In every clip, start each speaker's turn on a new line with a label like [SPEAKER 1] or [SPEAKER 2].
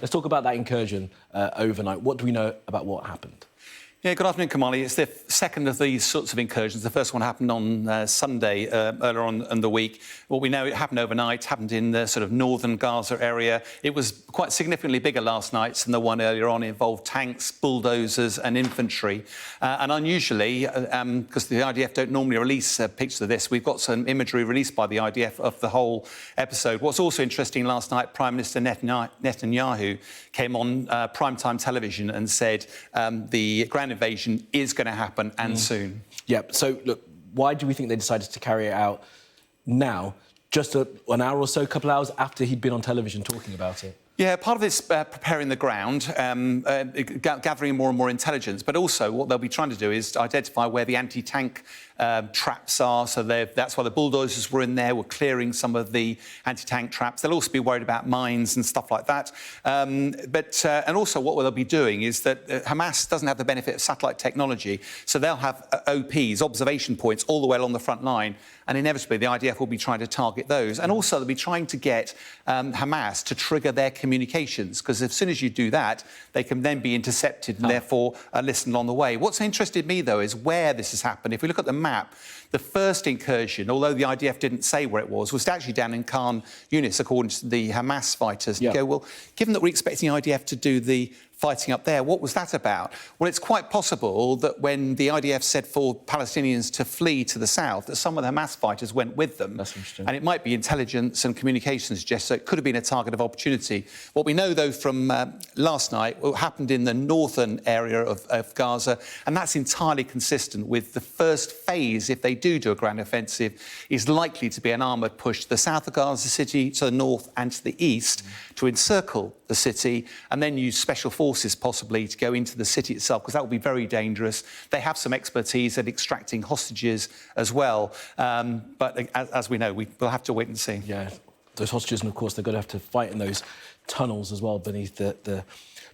[SPEAKER 1] Let's talk about that incursion overnight. What do we know about what happened?
[SPEAKER 2] Yeah, good afternoon, Kamali. It's the second of these sorts of incursions. The first one happened on Sunday, earlier on in the week. What we know, it happened overnight, happened in the sort of northern Gaza area. It was quite significantly bigger last night than the one earlier on. It involved tanks, bulldozers and infantry. And unusually, because the IDF don't normally release pictures of this, we've got some imagery released by the IDF of the whole episode. What's also interesting, last night, Prime Minister Netanyahu came on primetime television and said the ground invasion is going to happen and soon.
[SPEAKER 1] Yeah, so look, why do we think they decided to carry it out now, just an hour or so, a couple of hours after he'd been on television talking about it?
[SPEAKER 2] Yeah, part of it's preparing the ground, gathering more and more intelligence, but also what they'll be trying to do is identify where the anti-tank traps are. So that's why the bulldozers were in there, were clearing some of the anti-tank traps. They'll also be worried about mines and stuff like that. And also what they'll be doing is that Hamas doesn't have the benefit of satellite technology, so they'll have OPs, observation points, all the way along the front line, and inevitably the IDF will be trying to target those. And also they'll be trying to get Hamas to trigger their communications, because as soon as you do that, they can then be intercepted and therefore listened on the way. What's interested me, though, is where this has happened. If we look at the map, the first incursion, although the IDF didn't say where it was actually down in Khan Yunis, according to the Hamas fighters. You go, well, given that we're expecting IDF to do the fighting up there, what was that about? Well, it's quite possible that when the IDF said for Palestinians to flee to the south, that some of the Hamas fighters went with them.
[SPEAKER 1] That's interesting.
[SPEAKER 2] And it might be intelligence and communications, Jess, so it could have been a target of opportunity. What we know, though, from last night, what happened in the northern area of Gaza, and that's entirely consistent with the first phase, if they do a ground offensive, is likely to be an armoured push to the south of Gaza City, to the north and to the east, to encircle the city, and then use special forces possibly to go into the city itself, because that would be very dangerous. They have some expertise at extracting hostages as well, but as we know, we'll have to wait and see.
[SPEAKER 1] Yeah, those hostages, and of course they're going to have to fight in those tunnels as well beneath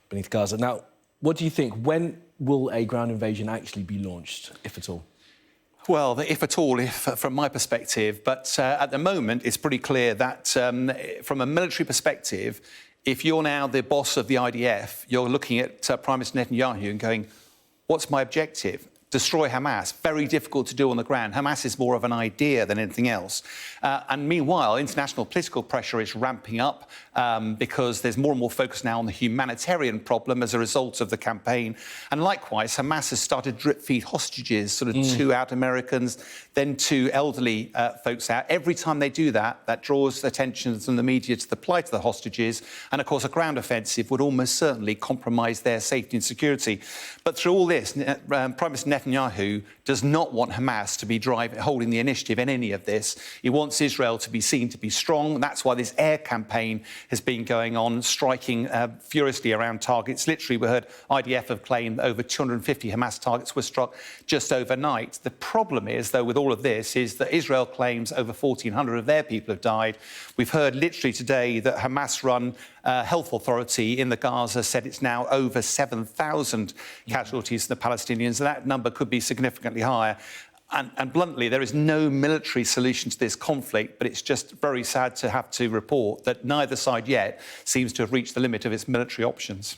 [SPEAKER 1] beneath Gaza. Now, what do you think? When will a ground invasion actually be launched, if at all?
[SPEAKER 2] Well, if at all, from my perspective. But at the moment, it's pretty clear that from a military perspective, if you're now the boss of the IDF, you're looking at Prime Minister Netanyahu and going, what's my objective? Destroy Hamas. Very difficult to do on the ground. Hamas is more of an idea than anything else. And meanwhile, international political pressure is ramping up because there's more and more focus now on the humanitarian problem as a result of the campaign. And likewise, Hamas has started drip-feed hostages, sort of 2 out Americans, then 2 elderly folks out. Every time they do that, that draws attention from the media to the plight of the hostages. And, of course, a ground offensive would almost certainly compromise their safety and security. But through all this, Prime Minister Netanyahu does not want Hamas to be holding the initiative in any of this. He wants Israel to be seen to be strong. That's why this air campaign has been going on, striking furiously around targets. Literally, we heard IDF have claimed that over 250 Hamas targets were struck just overnight. The problem is, though, with all of this, is that Israel claims over 1,400 of their people have died. We've heard literally today that Hamas-run health authority in the Gaza said it's now over 7,000 casualties to the Palestinians. And that number could be significantly higher. And bluntly, there is no military solution to this conflict, but it's just very sad to have to report that neither side yet seems to have reached the limit of its military options.